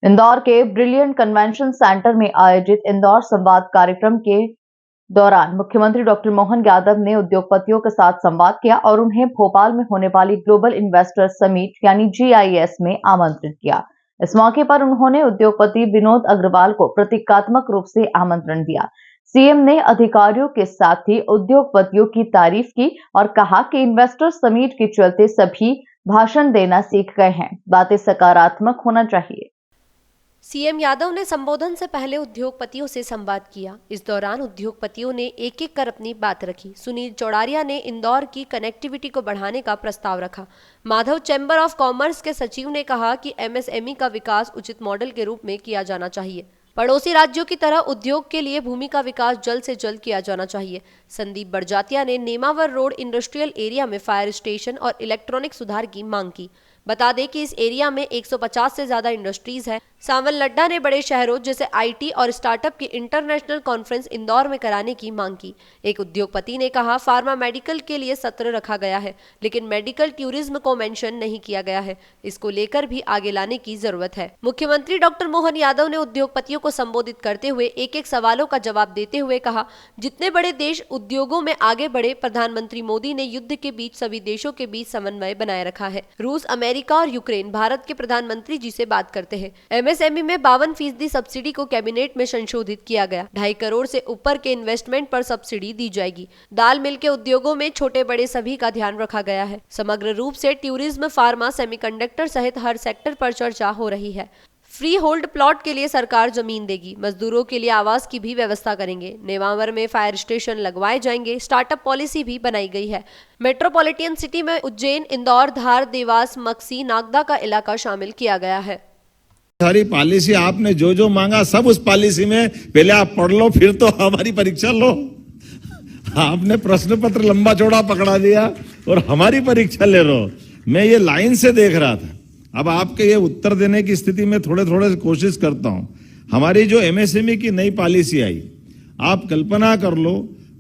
इंदौर के brilliant convention centre में आयोजित इंदौर संवाद कार्यक्रम के दौरान मुख्यमंत्री डॉक्टर मोहन यादव ने उद्योगपतियों के साथ संवाद किया और उन्हें भोपाल में होने वाली ग्लोबल इन्वेस्टर समिट यानी GIS में आमंत्रित किया। इस मौके पर उन्होंने उद्योगपति विनोद अग्रवाल को प्रतीकात्मक रूप से आमंत्रण दिया। सीएम ने अधिकारियों के साथ ही उद्योगपतियों की तारीफ की और कहा कि इन्वेस्टर समिट के चलते सभी भाषण देना सीख गए हैं, बातें सकारात्मक होना चाहिए। सीएम यादव ने संबोधन से पहले उद्योगपतियों से संवाद किया। इस दौरान उद्योगपतियों ने एक एक कर अपनी बात रखी। सुनील चौड़ारिया ने इंदौर की कनेक्टिविटी को बढ़ाने का प्रस्ताव रखा। माधव चैम्बर ऑफ कॉमर्स के सचिव ने कहा कि MSME का विकास उचित मॉडल के रूप में किया जाना चाहिए। पड़ोसी राज्यों की तरह उद्योग के लिए भूमि का विकास जल्द से जल्द किया जाना चाहिए। संदीप बड़जातिया ने नेमावर रोड इंडस्ट्रियल एरिया में फायर स्टेशन और इलेक्ट्रॉनिक सुधार की मांग की। बता दें कि इस एरिया में 150 से ज्यादा इंडस्ट्रीज है। सावन लड्डा ने बड़े शहरों जैसे IT और स्टार्टअप की इंटरनेशनल कॉन्फ्रेंस इंदौर में कराने की मांग की। एक उद्योगपति ने कहा, फार्मा मेडिकल के लिए सत्र रखा गया है, लेकिन मेडिकल टूरिज्म को मेंशन नहीं किया गया है। इसको लेकर भी आगे लाने की जरूरत है। मुख्यमंत्री डॉक्टर मोहन यादव ने उद्योगपतियों को संबोधित करते हुए एक एक सवालों का जवाब देते हुए कहा, जितने बड़े देश उद्योगों में आगे बढ़े, प्रधानमंत्री मोदी ने युद्ध के बीच सभी देशों के बीच समन्वय बनाए रखा है। रूस, अमेरिका और यूक्रेन भारत के प्रधानमंत्री जी से बात करते हैं। MSME में 52% सब्सिडी को कैबिनेट में संशोधित किया गया। 2.5 करोड़ से ऊपर के इन्वेस्टमेंट पर सब्सिडी दी जाएगी। दाल मिल के उद्योगों में छोटे बड़े सभी का ध्यान रखा गया है। समग्र रूप से टूरिज्म, फार्मा, सेमीकंडक्टर सहित हर सेक्टर पर चर्चा हो रही है। फ्री होल्ड प्लॉट के लिए सरकार जमीन देगी। मजदूरों के लिए आवास की भी व्यवस्था करेंगे। नेमावर में फायर स्टेशन लगवाए जाएंगे। स्टार्टअप पॉलिसी भी बनाई गई है। मेट्रोपॉलिटन सिटी में उज्जैन, इंदौर, धार, देवास, मक्सी, नागदा का इलाका शामिल किया गया है। सारी पॉलिसी आपने जो जो मांगा सब उस पॉलिसी में पहले आप पढ़ लो, फिर तो हमारी परीक्षा लो। आपने प्रश्न पत्र लंबा चौड़ा पकड़ा दिया और हमारी परीक्षा ले रहे हो। मैं ये लाइन से देख रहा था। अब आपके ये उत्तर देने की स्थिति में थोड़े थोड़े कोशिश करता हूं। हमारी जो MSME की नई पॉलिसी आई, आप कल्पना कर लो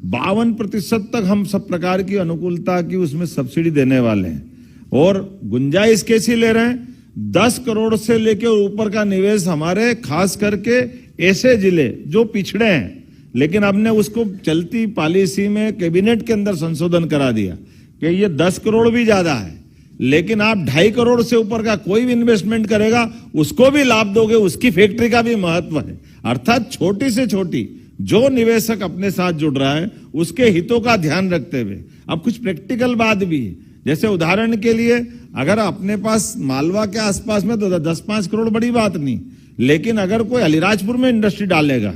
52% तक हम सब प्रकार की अनुकूलता की उसमें सब्सिडी देने वाले हैं। और गुंजाइश कैसी ले रहे हैं, 10 करोड़ से लेकर ऊपर का निवेश हमारे खास करके ऐसे जिले जो पिछड़े हैं, लेकिन हमने उसको चलती पॉलिसी में कैबिनेट के अंदर संशोधन करा दिया कि ये 10 करोड़ भी ज्यादा है, लेकिन आप 2.5 करोड़ से ऊपर का कोई भी इन्वेस्टमेंट करेगा उसको भी लाभ दोगे, उसकी फैक्ट्री का भी महत्व है। अर्थात छोटी से छोटी जो निवेशक अपने साथ जुड़ रहा है उसके हितों का ध्यान रखते हुए। अब कुछ प्रैक्टिकल बात भी है, जैसे उदाहरण के लिए अगर अपने पास मालवा के आसपास में तो 10-5 करोड़ बड़ी बात नहीं, लेकिन अगर कोई अलीराजपुर में इंडस्ट्री डालेगा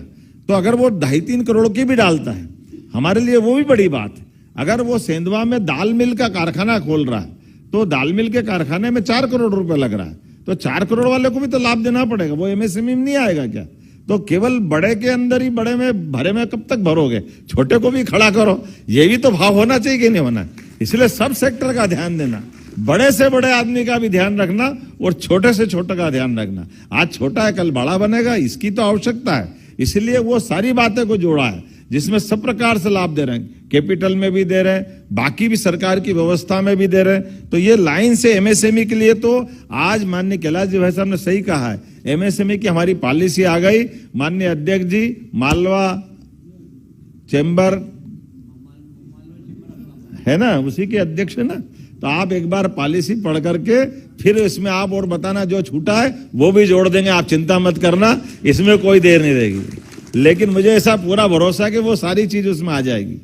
तो अगर वो 2.5-3 करोड़ की भी डालता है, हमारे लिए वो भी बड़ी बात है। अगर वो सेंधवा में दाल मिल का कारखाना खोल रहा है तो दाल मिल के कारखाने में 4 करोड़ रुपए लग रहा है, तो 4 करोड़ वाले को भी तो लाभ देना पड़ेगा। वो MSME में नहीं आएगा क्या? तो केवल बड़े के अंदर ही बड़े में भरे में कब तक भरोगे? छोटे को भी खड़ा करो, ये भी तो भाव होना चाहिए कि नहीं होना। इसलिए सब सेक्टर का ध्यान देना, बड़े से बड़े आदमी का भी ध्यान रखना और छोटे से छोटे का ध्यान रखना। आज छोटा है कल बड़ा बनेगा, इसकी तो आवश्यकता है। इसलिए वो सारी बातें को जोड़ा है जिसमें सब प्रकार से लाभ दे रहे हैं, कैपिटल में भी दे रहे हैं, बाकी भी सरकार की व्यवस्था में भी दे रहे हैं। तो ये लाइन से MSME के लिए तो आज माननीय कैलाश जी भाई साहब ने सही कहा है, MSME की हमारी पॉलिसी आ गई। माननीय अध्यक्ष जी, मालवा चैम्बर है ना, उसी के अध्यक्ष है ना, तो आप एक बार पॉलिसी पढ़ करके फिर इसमें आप और बताना, जो छूटा है वो भी जोड़ देंगे, आप चिंता मत करना, इसमें कोई देर नहीं रहेगी। लेकिन मुझे ऐसा पूरा भरोसा है कि वो सारी चीज उसमें आ जाएगी।